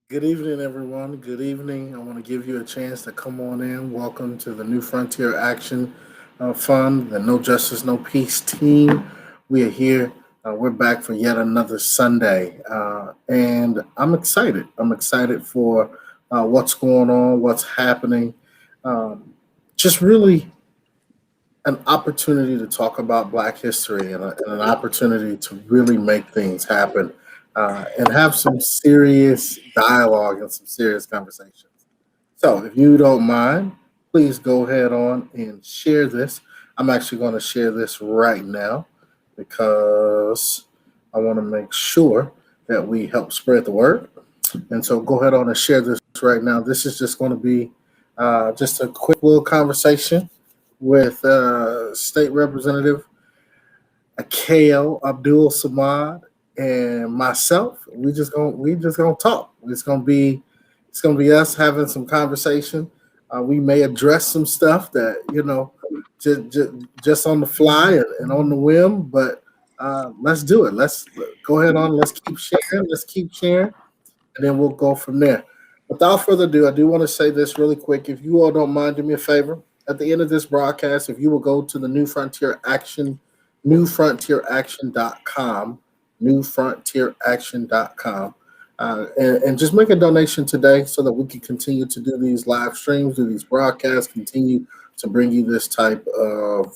Good evening, everyone. Good evening. I want to give you a chance to come on in. Welcome to the New Frontier Action Fund, the No Justice, No Peace team. We are here. We're back for yet another Sunday. And I'm excited. I'm excited for what's going on, what's happening. Um, just really an opportunity to talk about Black history and an opportunity to really make things happen and have some serious dialogue and some serious conversations. So, if you don't mind, please go ahead on and share this. I'm actually going to share this right now because I want to make sure that we help spread the word. And so, go ahead on and share this right now. This is just going to be just a quick little conversation with State Representative Akeo Abdul Samad and myself. We just gonna talk. It's gonna be us having some conversation. We may address some stuff that just on the fly and on the whim, but let's do it. Let's go ahead on. Let's keep sharing. Let's keep sharing, and then we'll go from there. Without further ado, I do want to say this really quick. If you all don't mind, do me a favor. At the end of this broadcast, if you will go to the New Frontier Action, newfrontieraction.com, newfrontieraction.com, and just make a donation today so that we can continue to do these live streams, do these broadcasts, continue to bring you this type of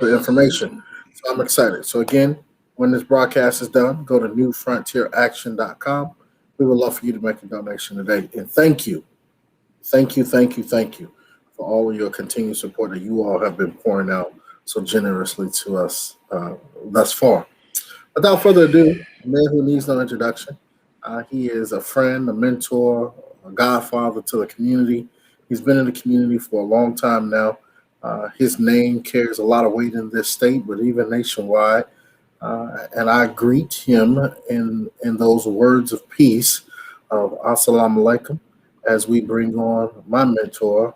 information. So I'm excited. So again, when this broadcast is done, go to newfrontieraction.com. We would love for you to make a donation today. And thank you for all of your continued support that you all have been pouring out so generously to us thus far. Without further ado, a man who needs no introduction. He is a friend, a mentor, a godfather to the community. He's been in the community for a long time now. His name carries a lot of weight in this state, but even nationwide. And I greet him in those words of peace of Assalamu alaikum as we bring on my mentor,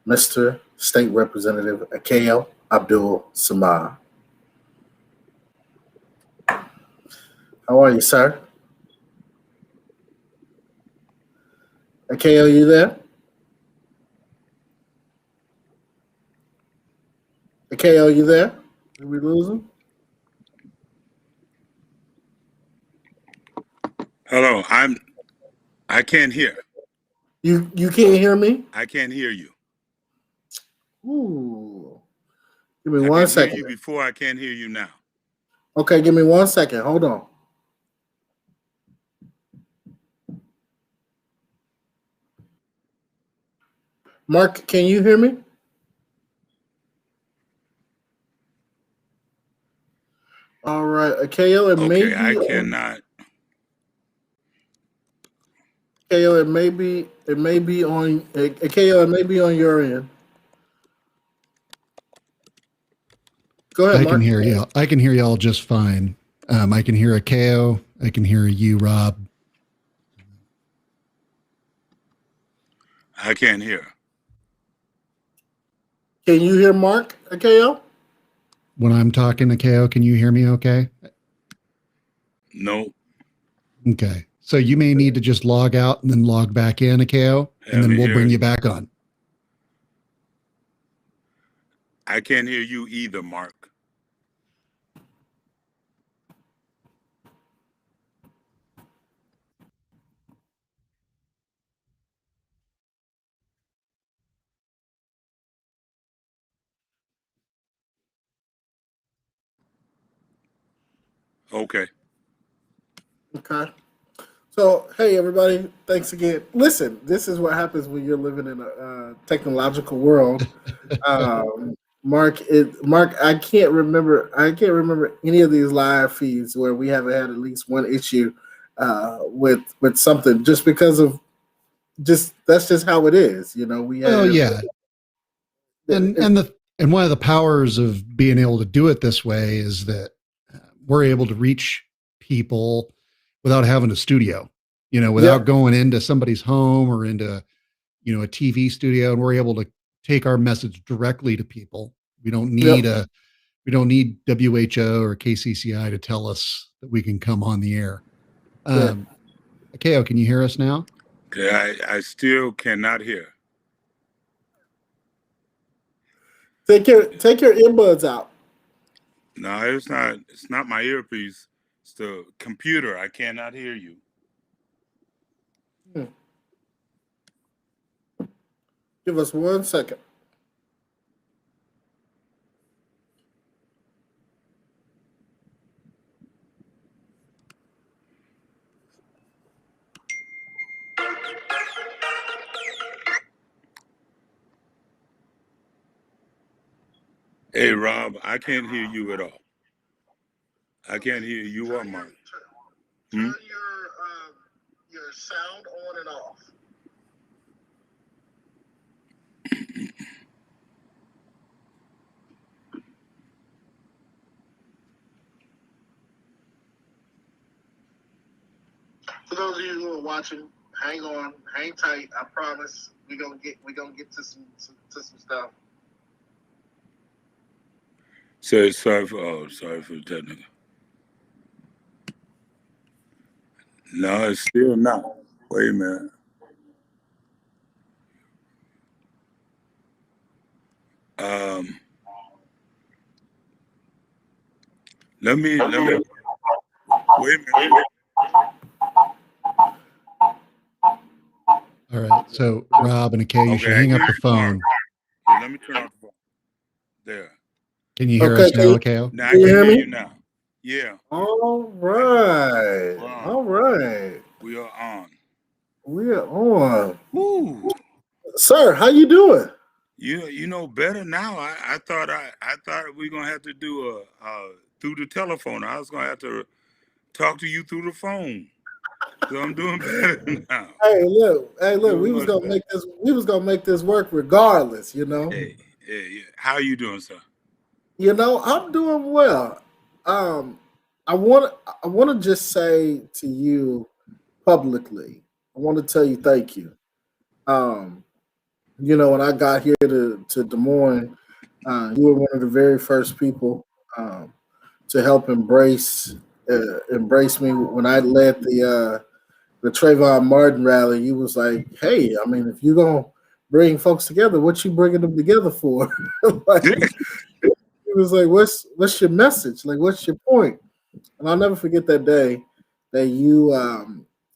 Mr. State Representative Akeo Abdul Samad. How are you, sir? Akeo, you there? Akeo, you there? Did we lose him? Hello, I can't hear. You can't hear me? I can't hear you. Ooh. Give me I one could hear second. you before. I can't hear you now. Okay, give me 1 second. Hold on. Mark, can you hear me? All right, Akeo, it may Okay, be I on cannot. Akeo, it may be on Akeo, it may be on your end. Go ahead, I can Mark. hear you. I can hear y'all just fine. I can hear a KO. I can hear you, Rob. I can't hear. Can you hear Mark, Akeo? When I'm talking to KO, can you hear me okay? No. Okay. So you may need to just log out and then log back in, KO, and Let then me we'll bring hear. you back on. I can't hear you either, Mark. Okay. Okay. So, hey, everybody, thanks again. Listen, this is what happens when you're living in a technological world. Mark, I can't remember any of these live feeds where we haven't had at least one issue with something just because of just that's just how it is. We Oh have yeah. And one of the powers of being able to do it this way is that we're able to reach people without having a studio, yeah, without going into somebody's home or into, a TV studio, and we're able to take our message directly to people. We don't need yep, a we don't need WHO or KCCI to tell us that we can come on the air. yeah. Um, Akeo, can you hear us now? Okay, I still cannot hear. Take your earbuds out. No, it's not. It's not my earpiece. It's the computer. I cannot hear you. Give us 1 second. Hey, Rob, I can't hear you at all. I can't hear you or Mark. Turn your sound on and off. For those of you who are watching, hang on, hang tight. I promise we're gonna get to some stuff. So sorry for the technical. No, it's still not. Wait a minute. Let me wait a minute. All right. So, Rob and Akeo, you should hang up the phone. Here, let me turn off the phone. There. Can you hear us now, Akeo? Now I can hear you now. Yeah. All right. Wow. All right. We are on. We are on. Woo. Sir, how you doing? You know better now. I thought we were gonna have to do a through the telephone. I was gonna have to talk to you through the phone. So I'm doing better now. Hey, look, we was gonna make this work regardless, you know. Hey, yeah. How you doing, sir? You know, I'm doing well. I want to just say to you publicly, I want to tell you thank you. You know, when I got here to Des Moines, you were one of the very first people to help embrace me when I led the Trayvon Martin rally. You was like, hey, I mean, if you're gonna bring folks together, what you bringing them together for? Like, he was like, what's your message? Like, what's your point? And I'll never forget that day that you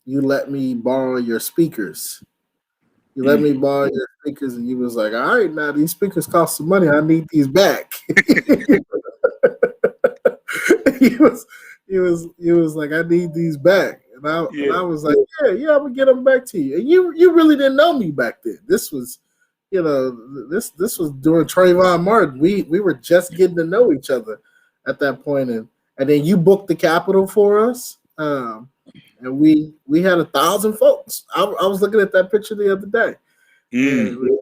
let me borrow your speakers. You let me borrow your speakers, and you was like, all right, now these speakers cost some money. I need these back. he was like, I need these back. And I was like, yeah, I'm gonna get them back to you. And you really didn't know me back then. This was, you know, this was during Trayvon Martin. We were just getting to know each other at that point, and then you booked the Capitol for us. And we had 1,000 folks. I was looking at that picture the other day. And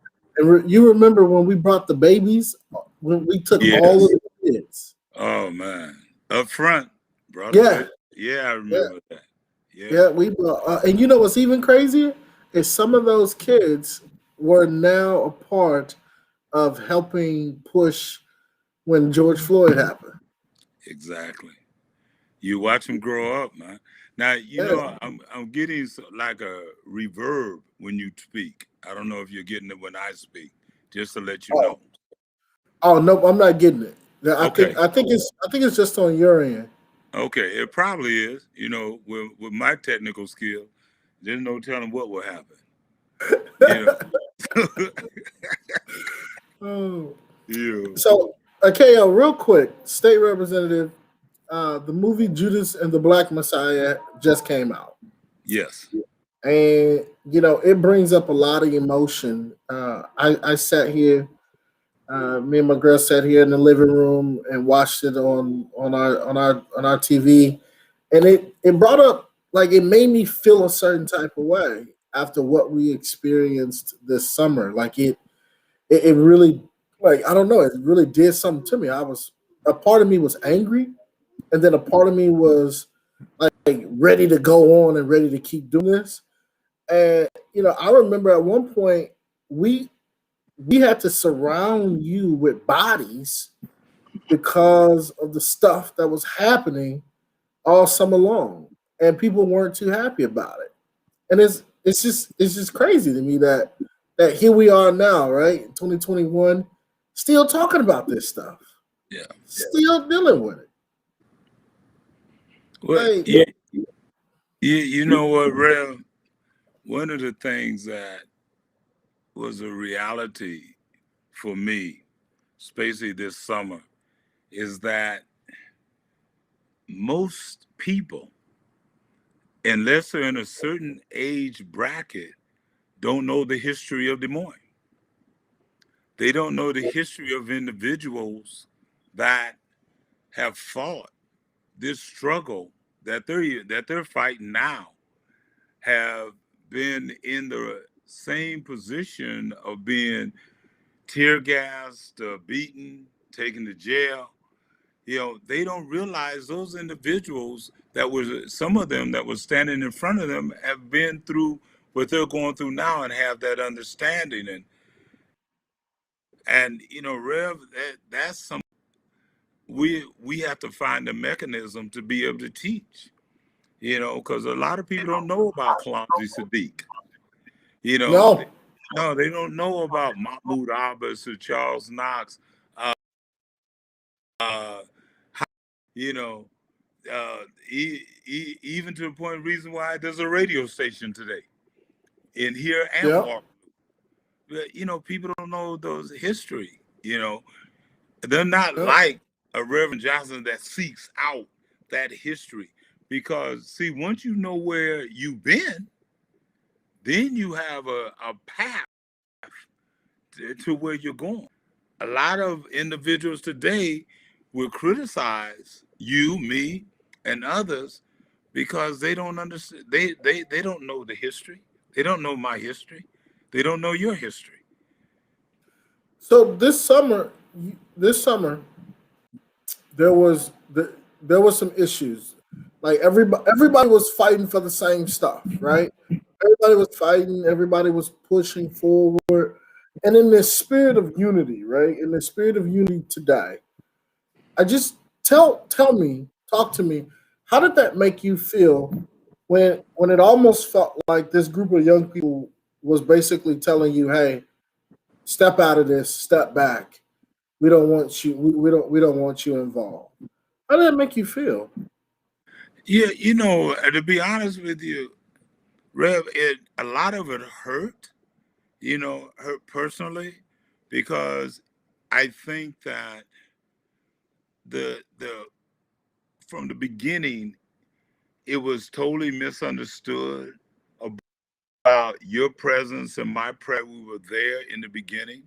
you remember when we brought the babies, when we took all of the kids. Oh man, up front, bro. Yeah, I remember that. Yeah, we brought, and you know what's even crazier is some of those kids were now a part of helping push when George Floyd happened. Exactly. You watch them grow up, man. Now you know I'm getting like a reverb when you speak. I don't know if you're getting it when I speak. Just to let you know. Oh no, I'm not getting it. I think it's just on your end. Okay, it probably is. You know, with my technical skill, there's no telling what will happen. So, Akeo, real quick, state representative, the movie Judas and the Black Messiah just came out. Yes. And you know, it brings up a lot of emotion. I sat here, me and my girl sat here in the living room and watched it on our TV, and it brought up, like, it made me feel a certain type of way after what we experienced this summer. Like it really, like, I don't know, it really did something to me. A part of me was angry, and then a part of me was like ready to go on and ready to keep doing this. And you know, I remember at one point we had to surround you with bodies because of the stuff that was happening all summer long, and people weren't too happy about it. And it's just crazy to me that here we are now, right, in 2021, still talking about this stuff, Yeah. still dealing with it. Well, Like, you know what, Rev? One of the things that was a reality for me, especially this summer, is that most people, unless they're in a certain age bracket, don't know the history of Des Moines. They don't know the history of individuals that have fought this struggle that they're fighting now, have been in the same position of being tear gassed, beaten, taken to jail. They don't realize those individuals that was some of them that was standing in front of them have been through what they're going through now and have that understanding. And Rev, that's some we have to find a mechanism to be able to teach. Because a lot of people don't know about Kalamzi Sadiq. You know, no, no, they don't know about Mahmoud Abbas or Charles Knox. Uh, you know, even to the point reason why there's a radio station today in here and yeah, Walk. People don't know those history. They're not yeah. like a Reverend Johnson that seeks out that history because see, once you know where you've been, then you have a path to where you're going. A lot of individuals today will criticize you, me, and others because they don't understand. They don't know the history. They don't know my history. They don't know your history. So this summer there was some issues. Like everybody was fighting for the same stuff, right? Everybody was fighting. Everybody was pushing forward, and in this spirit of unity, right? In the spirit of unity today, I just tell me, talk to me. How did that make you feel when it almost felt like this group of young people was basically telling you, "Hey, step out of this, step back. We don't want you. We don't want you involved." How did that make you feel? Yeah, to be honest with you, Rev, a lot of it hurt. Hurt personally, because I think that the from the beginning it was totally misunderstood about your presence and my presence. We were there in the beginning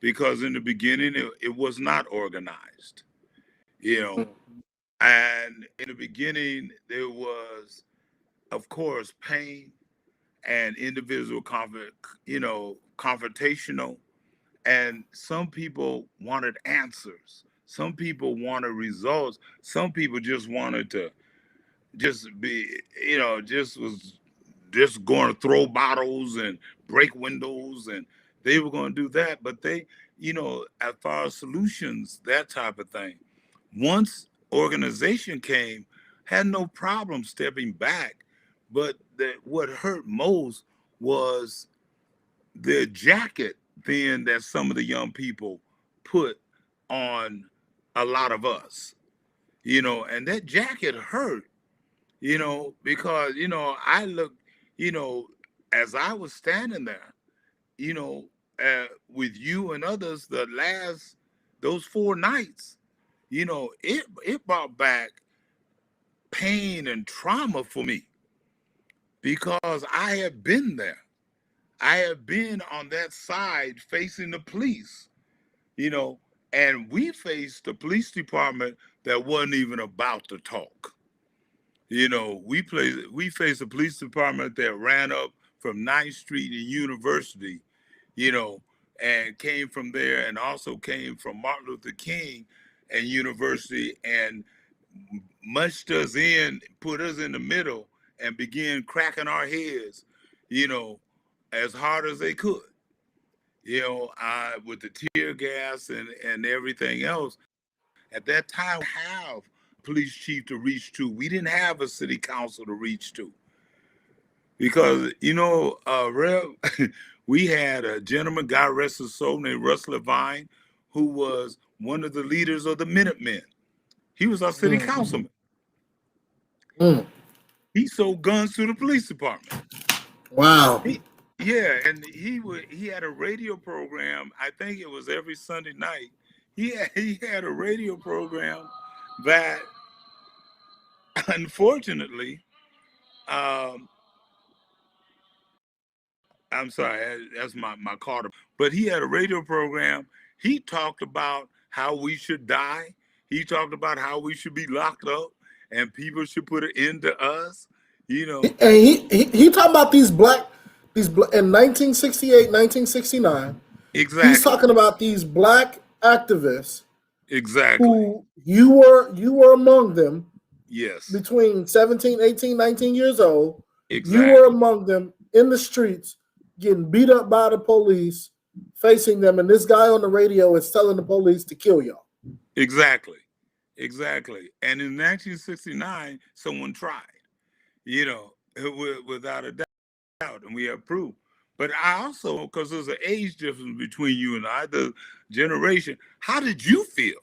because in the beginning it was not organized, you know. And in the beginning there was, of course, pain and individual confrontational. And some people wanted answers. Some people wanted results. Some people just wanted to just be, just was just going to throw bottles and break windows, and they were going to do that. But they, as far as solutions, that type of thing, once organization came, had no problem stepping back. But what hurt most was the jacket then that some of the young people put on a lot of us, and that jacket hurt, because, I look, you know, as I was standing there, you know, with you and others, those 4 nights, it brought back pain and trauma for me because I have been there. I have been on that side facing the police, you know, and we faced the police department that wasn't even about to talk. We faced a police department that ran up from 9th Street and University, you know, and came from there and also came from Martin Luther King and University and mushed us in, put us in the middle and began cracking our heads, you know, as hard as they could. With the tear gas and everything else. At that time, we didn't have a police chief to reach to. We didn't have a city council to reach to. because Rev, we had a gentleman, God rest his soul, named Russ Levine, who was one of the leaders of the Minutemen. He was our city Mm, councilman. mm. He sold guns to the police department. Wow. Yeah, and he had a radio program. I think it was every Sunday night. He had a radio program that, unfortunately, um, I'm sorry, that's my card. But he had a radio program. He talked about how we should die. He talked about how we should be locked up, and people should put an end to us. You know, And he talking about in 1968, 1969. He's exactly, talking about these black activists exactly. who you were among them Yes, between 17, 18, 19 years old. You were exactly, among them in the streets getting beat up by the police, facing them, and this guy on the radio is telling the police to kill y'all. exactly, exactly. And in 1969, someone tried. Without a doubt, and we have proof. But I also, because there's an age difference between you and I, the generation, how did you feel?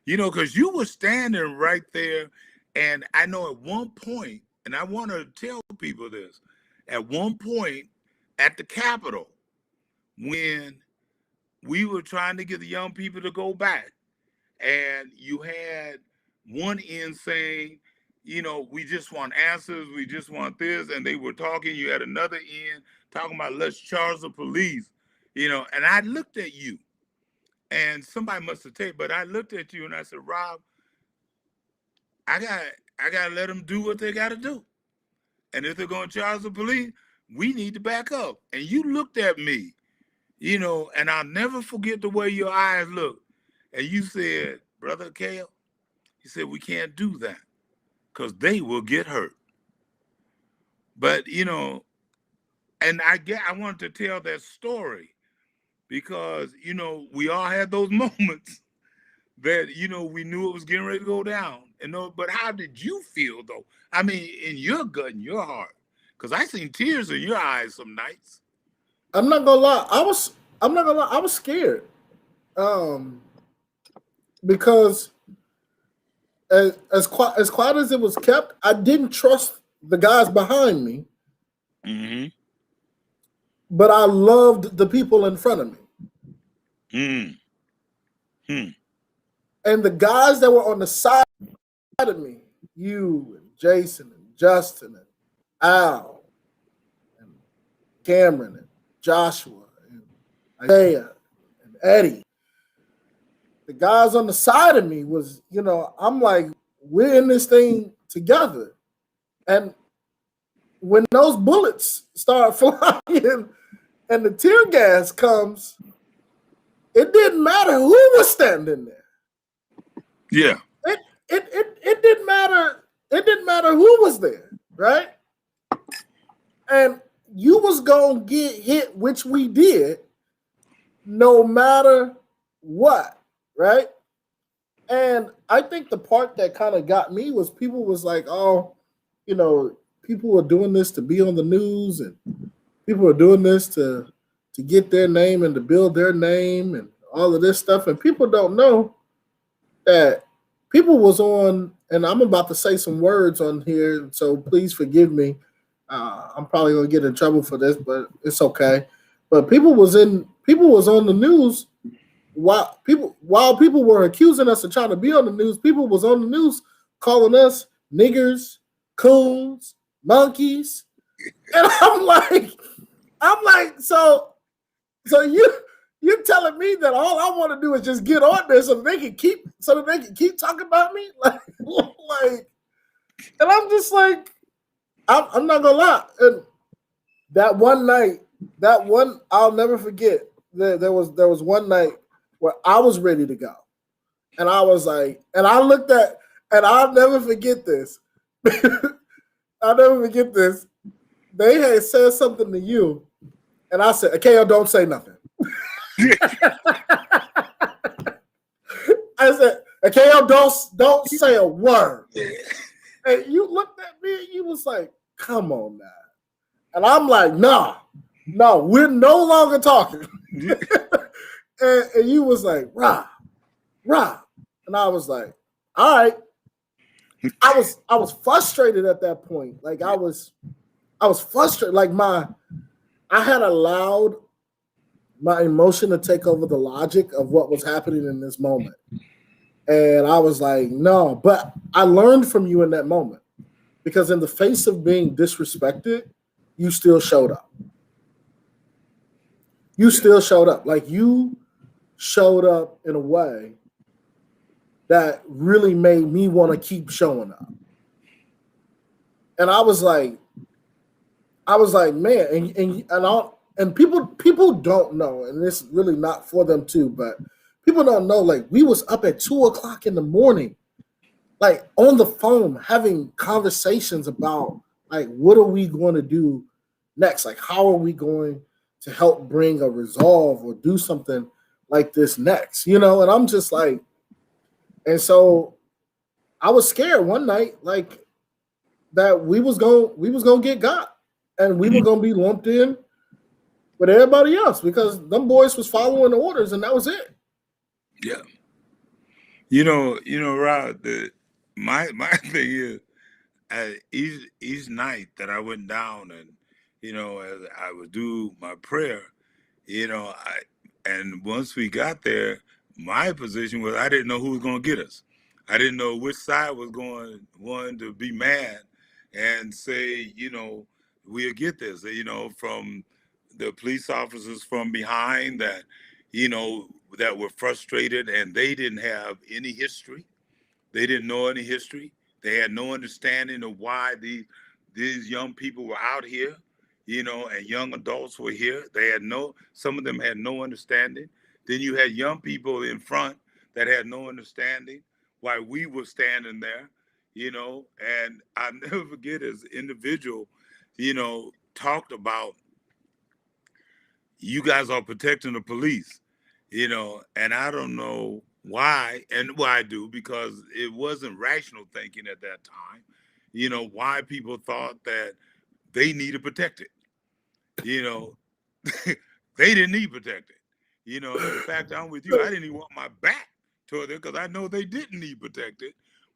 Because you were standing right there. And I know at one point, and I want to tell people this, at one point at the Capitol, when we were trying to get the young people to go back, and you had one end saying, we just want answers, we just want this, and they were talking. You had another end talking about let's charge the police, and I looked at you, and somebody must have taken, but I looked at you and I said, Rob, I gotta let them do what they gotta do. And if they're gonna charge the police, we need to back up. And you looked at me, and I'll never forget the way your eyes looked. And you said, Brother Kale, he said, we can't do that because they will get hurt. But, and I wanted to tell that story because, we all had those moments that, we knew it was getting ready to go down. But how did you feel though? I mean, in your gut and your heart, because I seen tears in your eyes some nights. I'm not gonna lie. I was scared. Because as quiet as it was kept, I didn't trust the guys behind me. Mm-hmm. But I loved the people in front of me. Mm-hmm. And the guys that were on the side of me, you and Jason and Justin and Al and Cameron and Joshua and Isaiah and Eddie. The guys on the side of me was, I'm like, we're in this thing together. And when those bullets start flying and the tear gas comes, it didn't matter who was standing there. Yeah. It didn't matter. It didn't matter who was there, right? And you was gonna get hit, which we did, no matter what, right? And I think the part that kind of got me was people was like, oh, people were doing this to be on the news, and people were doing this to get their name and to build their name and all of this stuff. And people don't know that people was on, and I'm about to say some words on here, so please forgive me. I'm probably gonna get in trouble for this, but it's okay. But people was on the news while people were accusing us of trying to be on the news. People was on the news calling us niggers, coons, monkeys, and I'm like, so you're telling me that all I want to do is just get on there so that they can keep talking about me, like, and I'm just like, I'm not gonna lie. And that one night, I'll never forget. There was one night where I was ready to go, and I was like, and I looked at, and I'll never forget this. I'll never forget this. They had said something to you, and I said, "Okay, don't say nothing." I said, "Okay, don't say a word." And you looked at me and you was like, "Come on now." And I'm like, nah, no, we're no longer talking. And you was like, rah, rah. And I was like, all right. I was frustrated at that point. Like I was frustrated. Like I had allowed my emotion to take over the logic of what was happening in this moment. And I was like, no, but I learned from you in that moment because in the face of being disrespected, you still showed up. You Yeah. still showed up. Like you showed up in a way that really made me want to keep showing up. And I was like, man, and people don't know, and it's really not for them too, but people don't know. Like we was up at 2 o'clock in the morning, like on the phone having conversations about like what are we going to do next? Like how are we going to help bring a resolve or do something like this next? And I'm just like, and so I was scared one night, like that we was gonna get got, and we were gonna be lumped in with everybody else because them boys was following the orders, and that was it. Yeah. Rod, my thing is, each night that I went down and, as I would do my prayer, and once we got there, my position was I didn't know who was going to get us. I didn't know which side was going to be mad and say, we'll get this, from the police officers from behind you know, that were frustrated and they didn't have any history. They didn't know any history. They had no understanding of why these young people were out here, and young adults were here. Some of them had no understanding. Then you had young people in front that had no understanding why we were standing there, and I never forget as individual, talked about you guys are protecting the police, and I don't know why, and why I do, because it wasn't rational thinking at that time, why people thought that they needed protected, you know, they didn't need protected, in fact, I'm with you. I didn't even want my back toward them because I know they didn't need protected,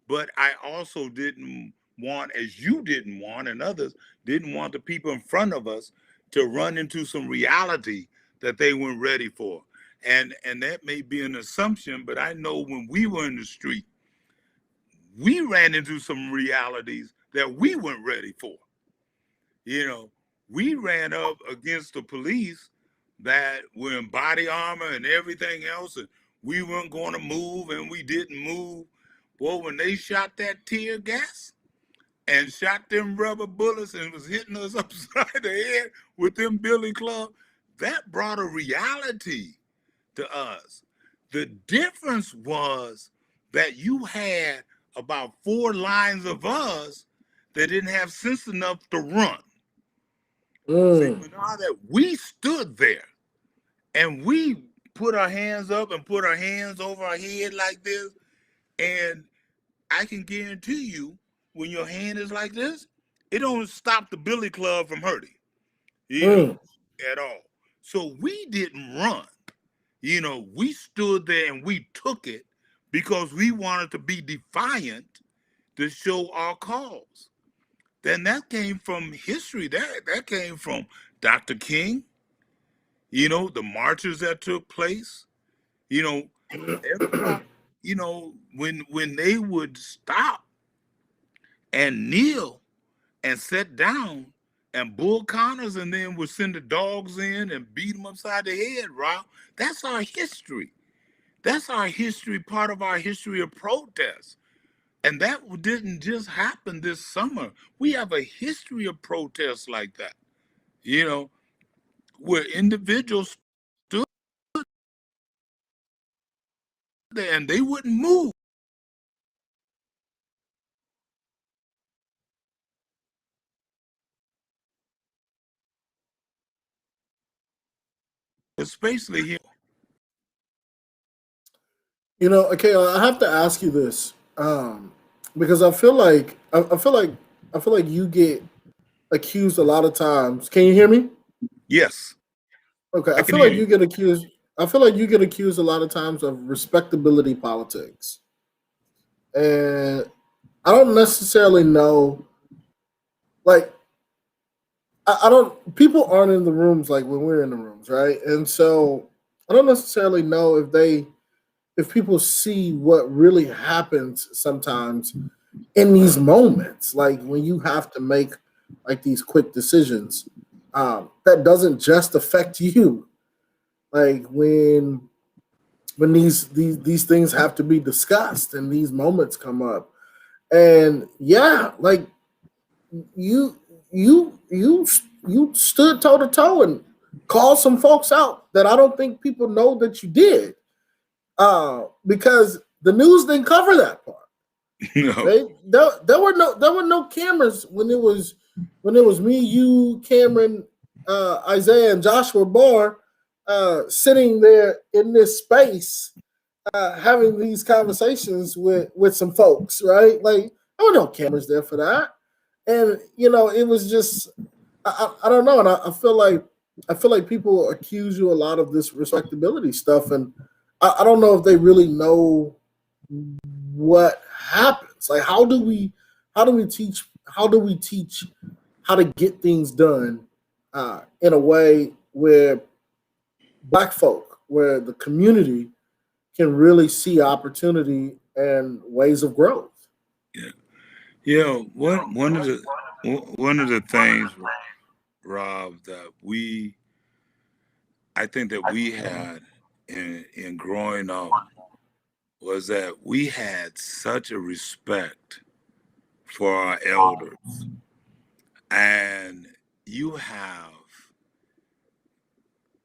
but I also didn't want, as you didn't want, and others didn't want the people in front of us to run into some reality that they weren't ready for. And that may be an assumption, but I know when we were in the street, we ran into some realities that we weren't ready for. You know, we ran up against the police that were in body armor and everything else, and we weren't going to move, and we didn't move. Well, when they shot that tear gas and shot them rubber bullets and was hitting us upside the head with them billy club, that brought a reality to us. The difference was that you had about 4 lines of us that didn't have sense enough to run. See, Mm, but now that we stood there and we put our hands up and put our hands over our head like this, and I can guarantee you, when your hand is like this, it don't stop the billy club from hurting, you know, mm, at all. So we didn't run. We stood there and we took it because we wanted to be defiant to show our cause. Then that came from history. That came from Dr. King, the marches that took place, you know, everybody, when they would stop and kneel and sit down and bull Connors and then would send the dogs in and beat them upside the head, Rob. That's our history. That's our history, part of our history of protest. And that didn't just happen this summer. We have a history of protests like that, you know, where individuals stood there and they wouldn't move, especially here. okay, I have to ask you this because I feel like you get accused a lot of times. Can you hear me? Yes, Okay, I I can feel hear like you. you get accused. I feel like you get accused a lot of times of respectability politics, and I don't necessarily know. Like, I don't. People aren't in the rooms like when we're in the rooms, right? And so I don't necessarily know if people see what really happens sometimes in these moments, like when you have to make like these quick decisions. That doesn't just affect you. Like when these things have to be discussed and these moments come up, and yeah, like you you stood toe to toe and called some folks out that I don't think people know that you did, because the news didn't cover that part. No. Right? There were no cameras when it was me, you, Cameron, Isaiah, and Joshua Barr sitting there in this space, having these conversations with some folks, right? Like there were no cameras there for that, and it was just I don't know, and I feel like people accuse you a lot of this respectability stuff, and I don't know if they really know what happens. Like how do we teach how to get things done in a way where black folk, where the community can really see opportunity and ways of growth. Yeah. One of the things, Rob, that I think that we had in growing up was that we had such a respect for our elders. And you have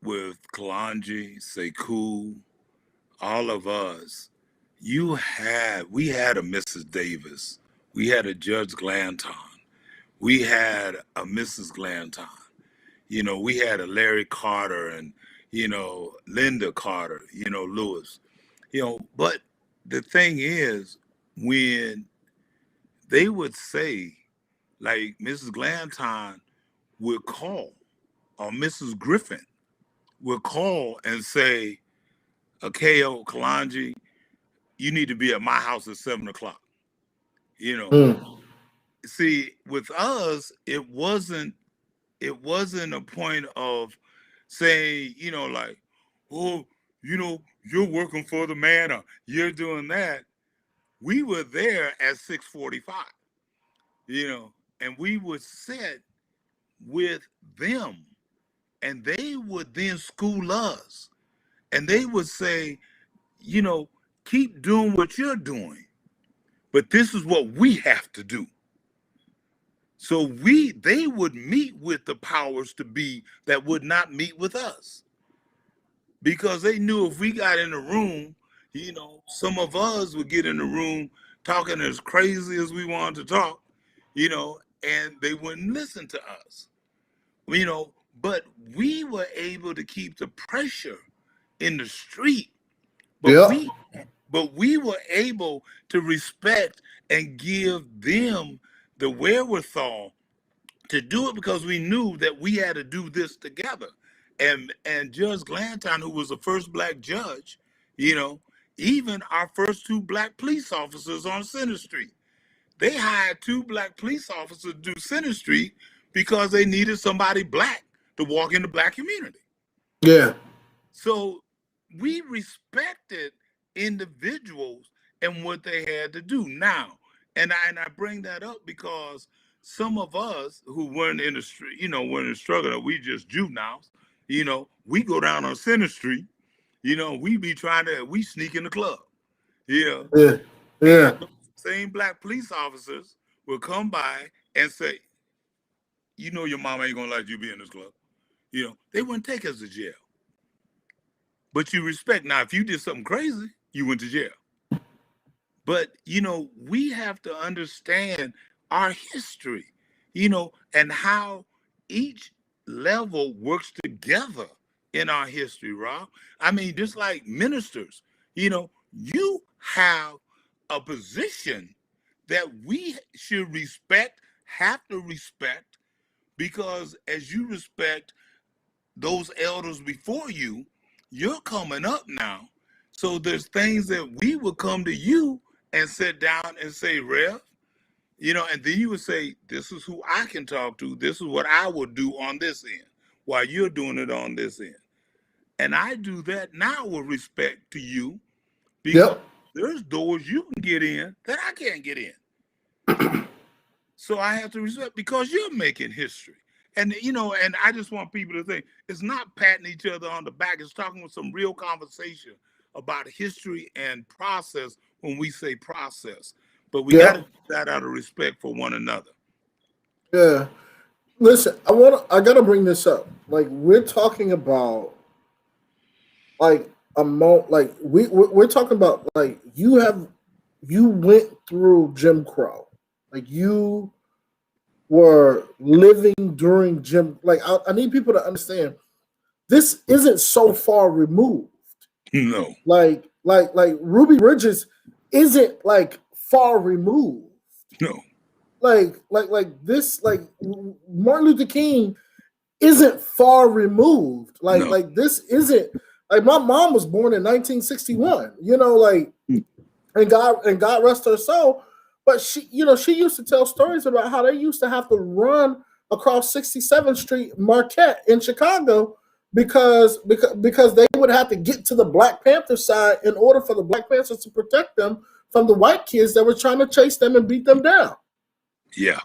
with Kalanji, Sekou, all of us, we had a Mrs. Davis, we had a Judge Glanton, we had a Mrs. Glanton, we had a Larry Carter and, Linda Carter, Lewis, but the thing is, when they would say, like Mrs. Glanton would call, or Mrs. Griffin would call and say, Akeo Kalanji, you need to be at my house at 7 o'clock. You know, Mm. see, with us, it wasn't a point of saying, like, oh, you're working for the man or you're doing that. We were there at 6:45, and we would sit with them and they would then school us and they would say, you know, keep doing what you're doing, but this is what we have to do. So they would meet with the powers to be that would not meet with us because they knew if we got in the room, some of us would get in the room talking as crazy as we wanted to talk, and they wouldn't listen to us, but we were able to keep the pressure in the street, but Yeah. we were able to respect and give them the wherewithal to do it because we knew that we had to do this together. And Judge Glanton, who was the first black judge, you know, even our first two black police officers on Center Street, they hired two black police officers to do Center Street because they needed somebody black to walk in the black community. Yeah. So we respected individuals and what they had to do. Now, and I bring that up because some of us who weren't in the street, weren't in the struggle, we just juveniles, we go down on Center Street, we sneak in the club, you know, Yeah. and Yeah. those same black police officers will come by and say, your mama ain't gonna let you be in this club. They wouldn't take us to jail. But you respect. Now, if you did something crazy, you went to jail. But, we have to understand our history, and how each level works together in our history, Rob. I mean, just like ministers, you have a position that we should respect, have to respect, because as you respect those elders before you, you're coming up now. So there's things that we would come to you and sit down and say, Rev, and then you would say, this is who I can talk to. This is what I would do on this end while you're doing it on this end. And I do that now with respect to you because Yep. there's doors you can get in that I can't get in. So I have to respect because you're making history. And and I just want people to think it's not patting each other on the back, it's talking with some real conversation about history and process when we say process. But we got to Yep. do that out of respect for one another. Yeah. Listen, I gotta bring this up. Like we're talking about like like we're talking about like you went through Jim Crow. Like you were living during Jim. Like I need people to understand this isn't so far removed. No, Like Ruby Bridges isn't like far removed. no, Like this like Martin Luther King isn't far removed. no. Like this isn't like my mom was born in 1961. Like and God rest her soul. But she used to tell stories about how they used to have to run across 67th Street Marquette in Chicago because they would have to get to the Black Panther side in order for the Black Panthers to protect them from the white kids that were trying to chase them and beat them down. Yeah,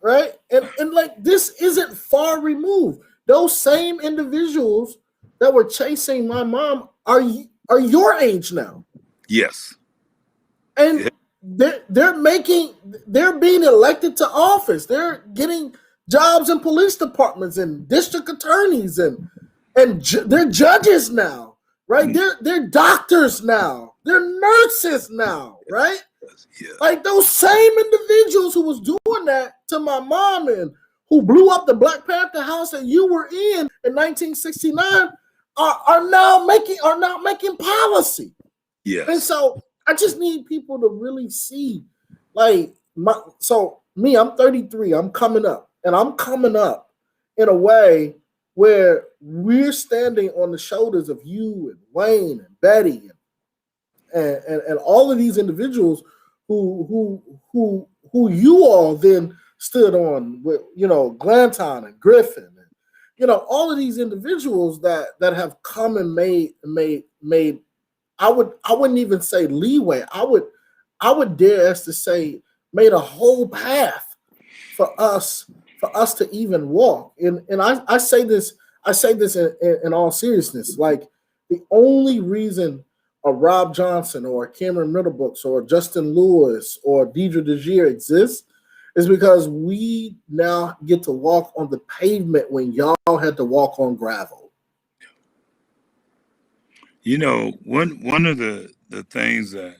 Right? And like this isn't far removed. Those same individuals that were chasing my mom are your age now. yes, And yeah, they're being elected to office. They're getting jobs in police departments and district attorneys they're judges now, right? They're doctors now. They're nurses now, right? yeah, Like those same individuals who was doing that to my mom and who blew up the Black Panther house that you were in 1969 are now making policy. And yes, so I just need people to really see, like, I'm 33, I'm coming up, and I'm coming up in a way where we're standing on the shoulders of you and Wayne and Betty and all of these individuals who you all then stood on with, Glanton and Griffin and all of these individuals that have come and made I wouldn't even say leeway. I would dare us to say made a whole path for us to even walk. And I say this in all seriousness. Like the only reason a Rob Johnson or a Cameron Middlebrooks or Justin Lewis or Deidre DeGier exists is because we now get to walk on the pavement when y'all had to walk on gravel. one of the things that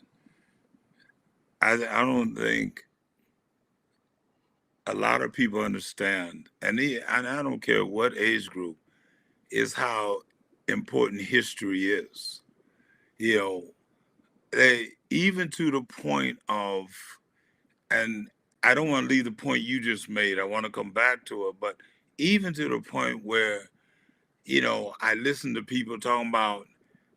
I don't think a lot of people understand, and I don't care what age group, is how important history is. You know, even to the point of, and I don't want to leave the point you just made. I want to come back to it, but even to the point where, I listen to people talking about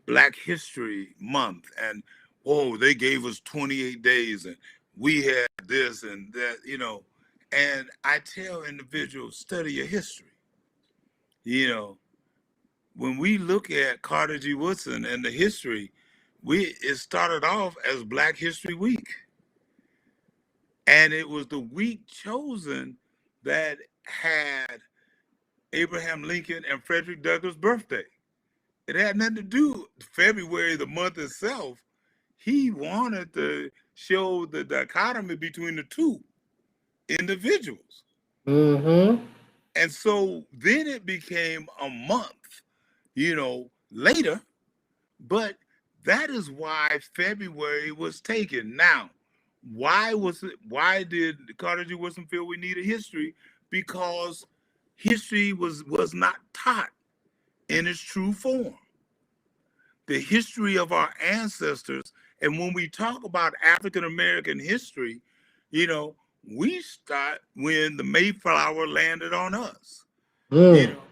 Black History Month and, oh, they gave us 28 days and we had this and that, and I tell individuals, study your history. You know, when we look at Carter G. Woodson and the history, it started off as Black History Week. And it was the week chosen that had Abraham Lincoln and Frederick Douglass' birthday. It had nothing to do February, the month itself. He wanted to show the dichotomy between the two individuals. Mm-hmm. And so then it became a month, later. But that is why February was taken. Now, why did Carter G. Woodson feel we needed history? Because history was not taught in its true form. The history of our ancestors, and when we talk about African American history, you know, we start when the Mayflower landed on us. You Mm. know,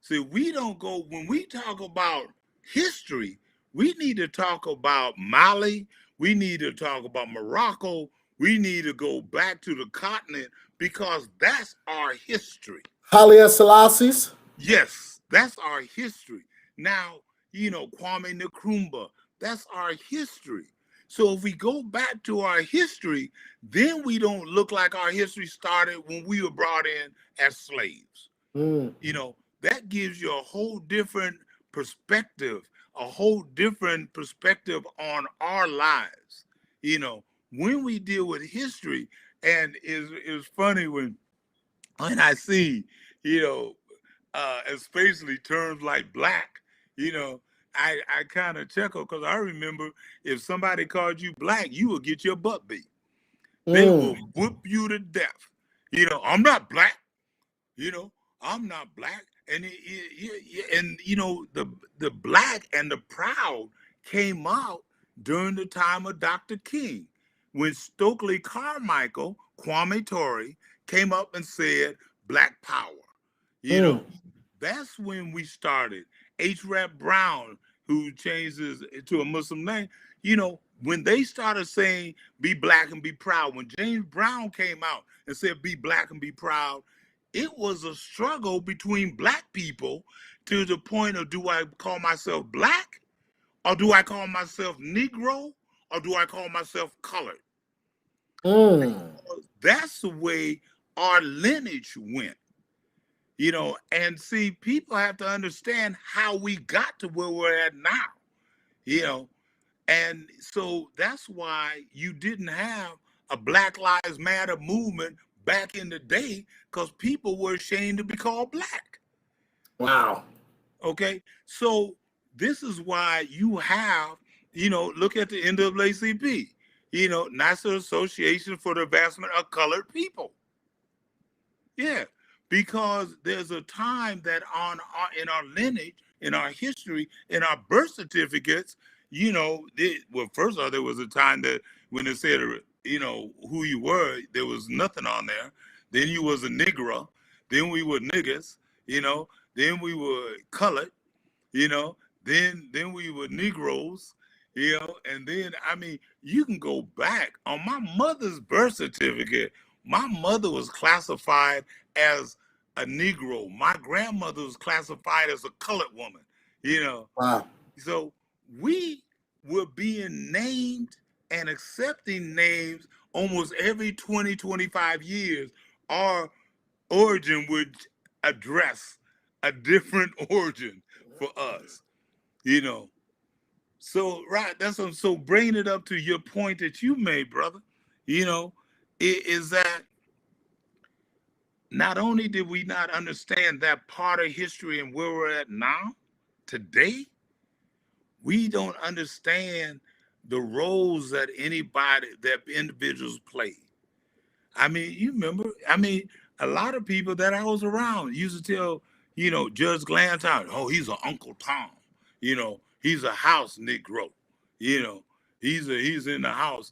see, we don't go when we talk about history. We need to talk about Mali. We need to talk about Morocco. We need to go back to the continent because that's our history. Haile Selassie's. Yes, that's our history. Now, Kwame Nkrumah, that's our history. So if we go back to our history, then we don't look like our history started when we were brought in as slaves. Mm. That gives you a whole different perspective, a whole different perspective on our lives. When we deal with history, and it's funny when I see, you know, especially terms like black, I kind of chuckle because I remember if somebody called you black, you will get your butt beat. They will Mm. whoop you to death. I'm not black. You know, I'm not black, and the black and the proud came out during the time of Dr. King, when Stokely Carmichael, Kwame Ture, came up and said Black Power. You Mm. know, that's when we started. H. Rap Brown, who changed his to a Muslim name, when they started saying be black and be proud, when James Brown came out and said be black and be proud, it was a struggle between black people to the point of, do I call myself black, or do I call myself Negro, or do I call myself colored? Mm. That's the way our lineage went. And see, people have to understand how we got to where we're at now, you know, and so that's why you didn't have a Black Lives Matter movement back in the day, because people were ashamed to be called black. Wow. Okay. So this is why you have, look at the NAACP, National Association for the Advancement of Colored People. Yeah, because there's a time that in our lineage, in our history, in our birth certificates, well, first of all, there was a time that when it said, who you were, there was nothing on there. Then you was a Negro. Then we were niggas. You know. Then we were colored. You know. Then we were Negroes. And then I mean, you can go back on my mother's birth certificate. My mother was classified as a Negro. My grandmother was classified as a colored woman, you know. Wow. So we were being named and accepting names almost every 20, 25 years. Our origin would address a different origin for us, you know. So, right, that's what, so bringing it up to your point that you made, brother, is that not only did we not understand that part of history and where we're at now, today, we don't understand the roles that individuals play. I mean, you remember, a lot of people that I was around used to tell, Judge Glantown, oh, he's an Uncle Tom, he's a house Negro, you know, he's in the house,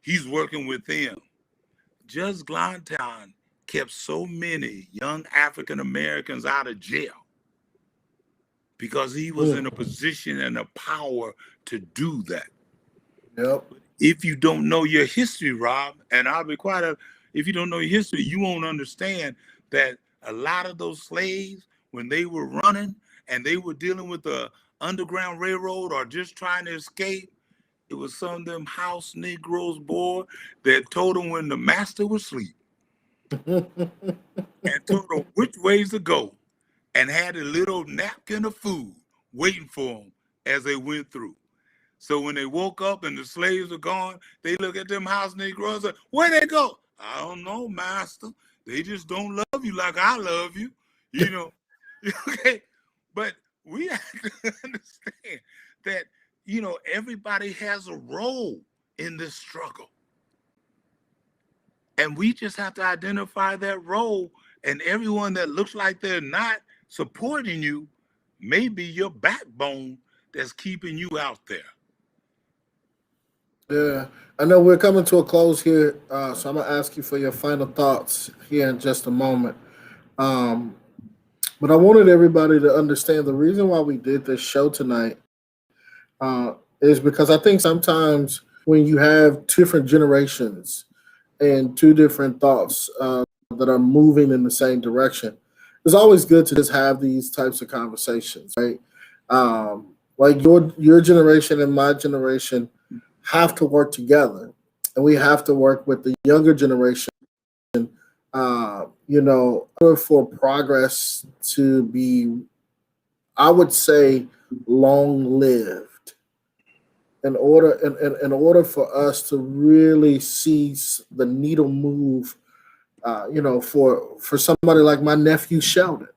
he's working with them. Judge Glantown kept so many young African Americans out of jail because he was in a Mm. position and a power to do that. Yep. If you don't know your history, Rob, and I'll be quiet, if you don't know your history, you won't understand that a lot of those slaves, when they were running and they were dealing with the Underground Railroad or just trying to escape, it was some of them house Negroes, boy, that told them when the master was asleep and told them which ways to go and had a little napkin of food waiting for them as they went through. So when they woke up and the slaves were gone, they look at them house Negroes and say, where they go? I don't know, master. They just don't love you like I love you, you know. Okay. But we have to understand that, everybody has a role in this struggle. And we just have to identify that role. And everyone that looks like they're not supporting you may be your backbone that's keeping you out there. Yeah, I know we're coming to a close here, so I'm gonna ask you for your final thoughts here in just a moment. Um, but I wanted everybody to understand the reason why we did this show tonight is because I think sometimes when you have two different generations and two different thoughts that are moving in the same direction, it's always good to just have these types of conversations, right? Like your generation and my generation have to work together, and we have to work with the younger generation. In order for progress to be, I would say, long lived. In order for us to really see the needle move, for somebody like my nephew Sheldon,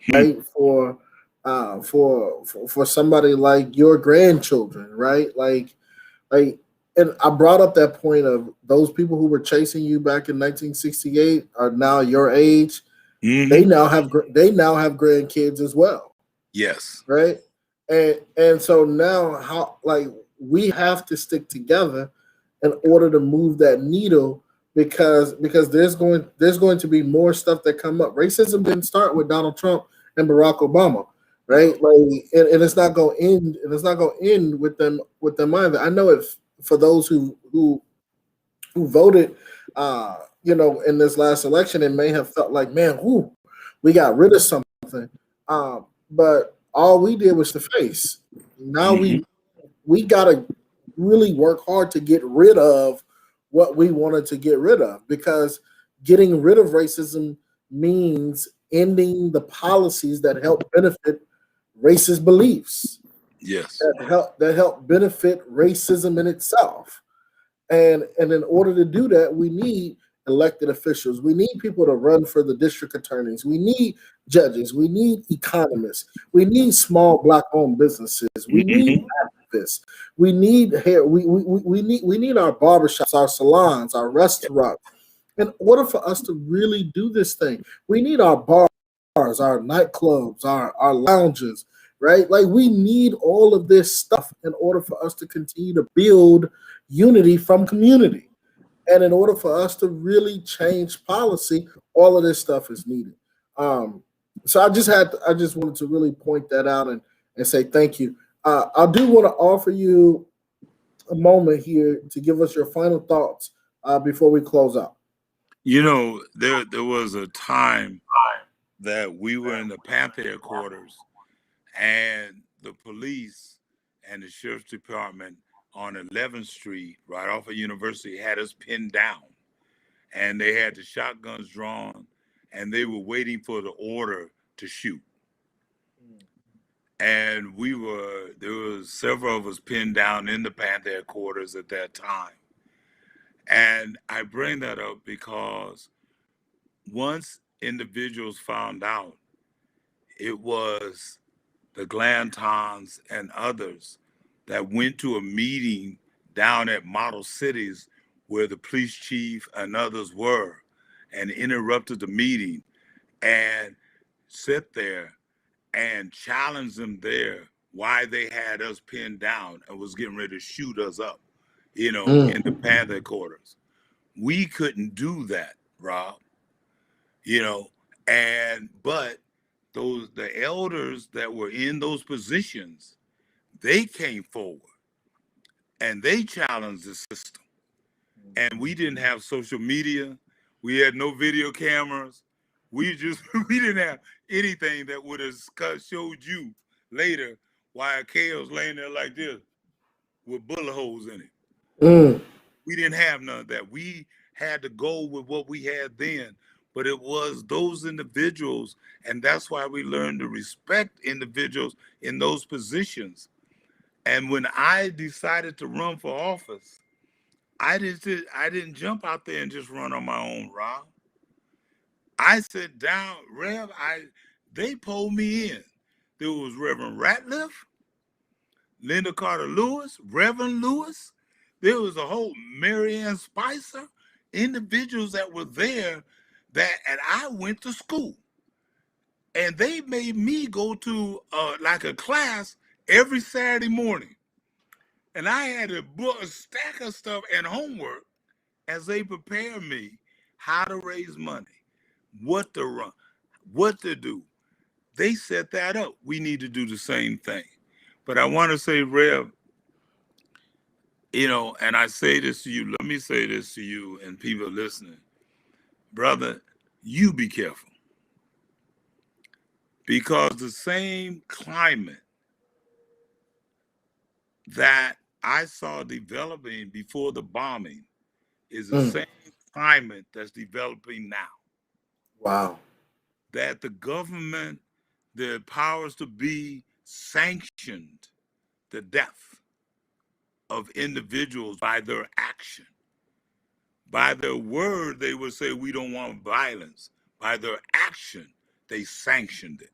Hmm. right? For somebody like your grandchildren, right? Like, and I brought up that point of those people who were chasing you back in 1968 are now your age. Hmm. They now have grandkids as well, Yes. right? And so now how like we have to stick together in order to move that needle because there's going to be more stuff that come up. Racism didn't start with Donald Trump and Barack Obama, right? No. Like and it's not going to end and it's not going to end with them either. I know if for those who voted in this last election, it may have felt like, man, whoo, we got rid of something. But all we did was the face. Now Hmm. we gotta really work hard to get rid of what we wanted to get rid of because getting rid of racism means ending the policies that help benefit racist beliefs, Yes. that help benefit racism in itself. And in order to do that, we need elected officials. We need people to run for the district attorneys. We need judges. We need economists. We need small black-owned businesses. We need Hmm. activists. We need hair. We need our barbershops, our salons, our restaurants. In order for us to really do this thing, we need our bars, our nightclubs, our lounges, right? Like we need all of this stuff in order for us to continue to build unity from community. And in order for us to really change policy, all of this stuff is needed. Um, so I just wanted to really point that out and say thank you. I do want to offer you a moment here to give us your final thoughts before we close out. There was a time that we were in the Panther headquarters, and the police and the sheriff's department on 11th Street, right off of University, had us pinned down, and they had the shotguns drawn, and they were waiting for the order to shoot. And there was several of us pinned down in the Panther headquarters at that time. And I bring that up because once individuals found out it was the Glantons and others that went to a meeting down at Model Cities where the police chief and others were and interrupted the meeting and sit there and challenged them there why they had us pinned down and was getting ready to shoot us up, in the Mm, Panther quarters. We couldn't do that, Rob, you know, but the elders that were in those positions, they came forward and they challenged the system. And we didn't have social media. We had no video cameras. We didn't have anything that would have showed you later why a Kale's laying there like this with bullet holes in it. mm, We didn't have none of that. We had to go with what we had then. But it was those individuals, and that's why we learned to respect individuals in those positions. And when I decided to run for office, I didn't jump out there and just run on my own, Rob. I sat down, they pulled me in. There was Reverend Ratliff, Linda Carter Lewis, Reverend Lewis. There was a whole Marianne Spicer, individuals that were there and I went to school. And they made me go to like a class every Saturday morning. And I had a book, a stack of stuff and homework as they prepare me how to raise money, what to run, what to do. They set that up. We need to do the same thing. But I want to say, Rev, and I say this to you, let me say this to you and people listening. Brother, you be careful. Because the same climate that I saw developing before the bombing is the same climate that's developing now. Wow. That the government, the powers to be, sanctioned the death of individuals by their action. By their word, they would say, we don't want violence. By their action, they sanctioned it.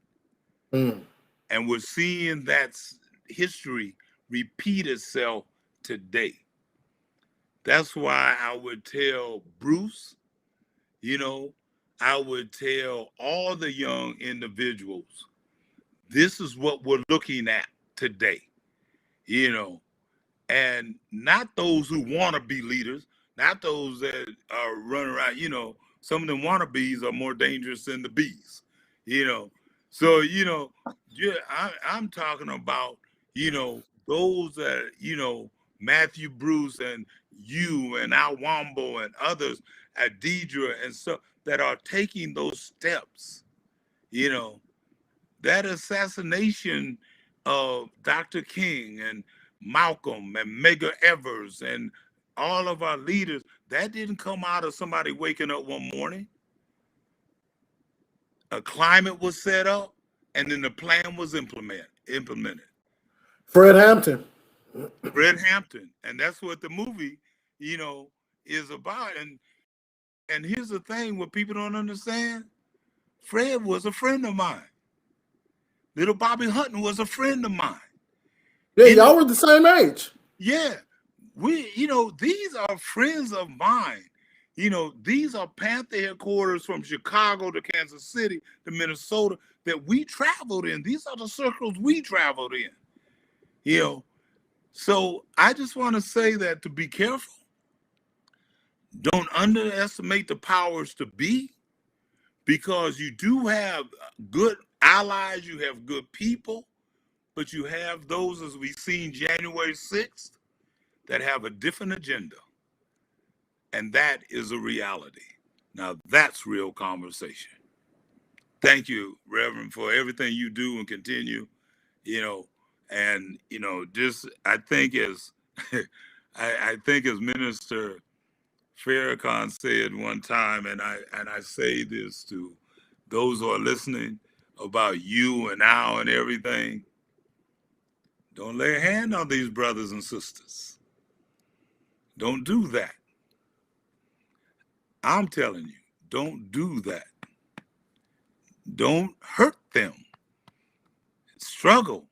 And we're seeing that history repeat itself today. That's why I would tell Bruce, I would tell all the young individuals, this is what we're looking at today, and not those who want to be leaders, not those that are running around, some of them wannabes are more dangerous than the bees, So, yeah, I'm talking about, those that, Matthew Bruce and you and Al Wambo and others, Adidra and so that are taking those steps, that assassination of Dr. King and Malcolm and Medgar Evers and all of our leaders, that didn't come out of somebody waking up one morning. A climate was set up, and then the plan was implemented. Fred Hampton. And that's what the movie, is about. And here's the thing: what people don't understand, Fred was a friend of mine. Little Bobby Hutton was a friend of mine. Yeah, y'all were the same age. Yeah, these are friends of mine. These are Panther headquarters from Chicago to Kansas City to Minnesota that we traveled in. These are the circles we traveled in. So I just want to say that to be careful. Don't underestimate the powers to be, because you do have good allies, you have good people, but you have those, as we've seen January 6th, that have a different agenda. And that is a reality. Now, that's real conversation. Thank you, Reverend, for everything you do and continue, and, just, I think as Minister Farrakhan said one time, and I say this to those who are listening about you and Al and everything, don't lay a hand on these brothers and sisters. Don't do that. I'm telling you, don't do that. Don't hurt them. Struggle.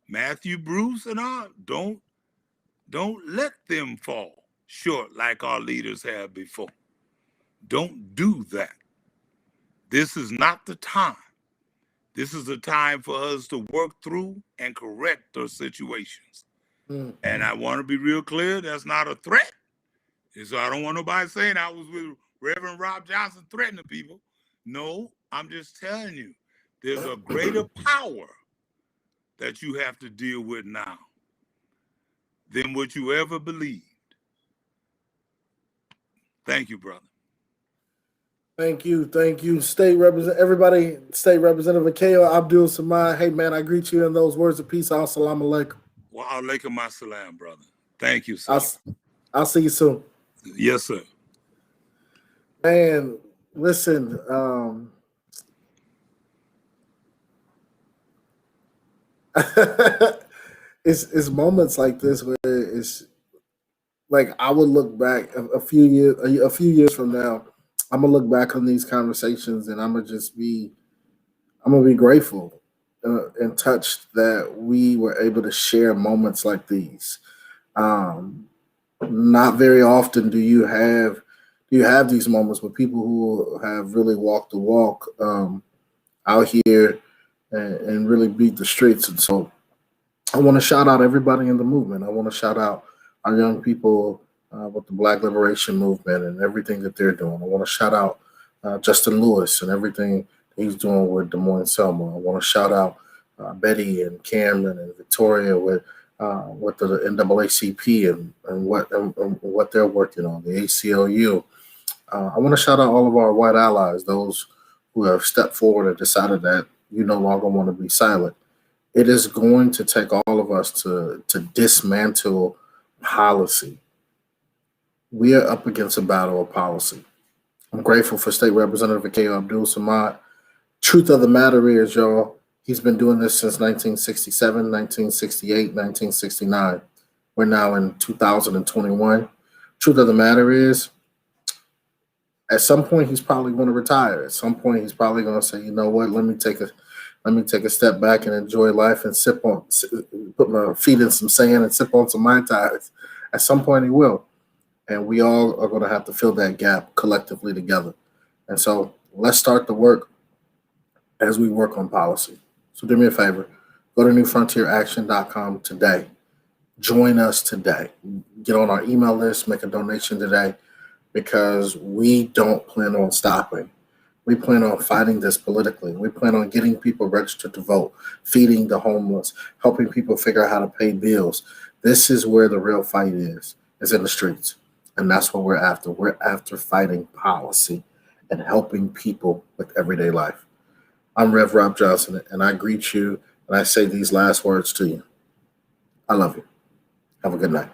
Matthew Bruce and I, don't let them fall short like our leaders have before. Don't do that. This is not the time. This is the time for us to work through and correct those situations. And I want to be real clear, that's not a threat. And so I don't want nobody saying I was with Reverend Rob Johnson threatening people. No, I'm just telling you, there's a greater power that you have to deal with now than what you ever believed. Thank you, brother. Thank you. State Representative Akeo Abdul Samad. Hey, man, I greet you in those words of peace. Assalamu alaikum. Wa alaikum assalam, brother. Thank you, sir. I'll see you soon. Yes, sir. Man, listen, it's moments like this where it's like I would look back a few years from now. I'm gonna look back on these conversations and I'm gonna be grateful and touched that we were able to share moments like these. Not very often do you have these moments with people who have really walked the walk out here and really beat the streets. And so I want to shout out everybody in the movement. I want to shout out our young people with the Black Liberation Movement and everything that they're doing. I want to shout out Justin Lewis and everything he's doing with Des Moines Selma. I want to shout out Betty and Cameron and Victoria with the NAACP and what they're working on, the ACLU. I want to shout out all of our white allies, those who have stepped forward and decided that you no longer want to be silent. It is going to take all of us to dismantle policy. We are up against a battle of policy. I'm grateful for State Representative Abdul Samad. Truth of the matter is, y'all, he's been doing this since 1967, 1968, 1969. We're now in 2021. Truth of the matter is, at some point he's probably going to retire. At some point he's probably going to say, you know what, let me take a step back and enjoy life and put my feet in some sand and sip on some Mai Tais. At some point he will. And we all are going to have to fill that gap collectively together. And so let's start the work as we work on policy. So do me a favor, go to newfrontieraction.com today. Join us today. Get on our email list, make a donation today, because we don't plan on stopping. We plan on fighting this politically. We plan on getting people registered to vote, feeding the homeless, helping people figure out how to pay bills. This is where the real fight is in the streets. And that's what we're after. We're after fighting policy and helping people with everyday life. I'm Rev Rob Johnson, and I greet you, and I say these last words to you. I love you. Have a good night.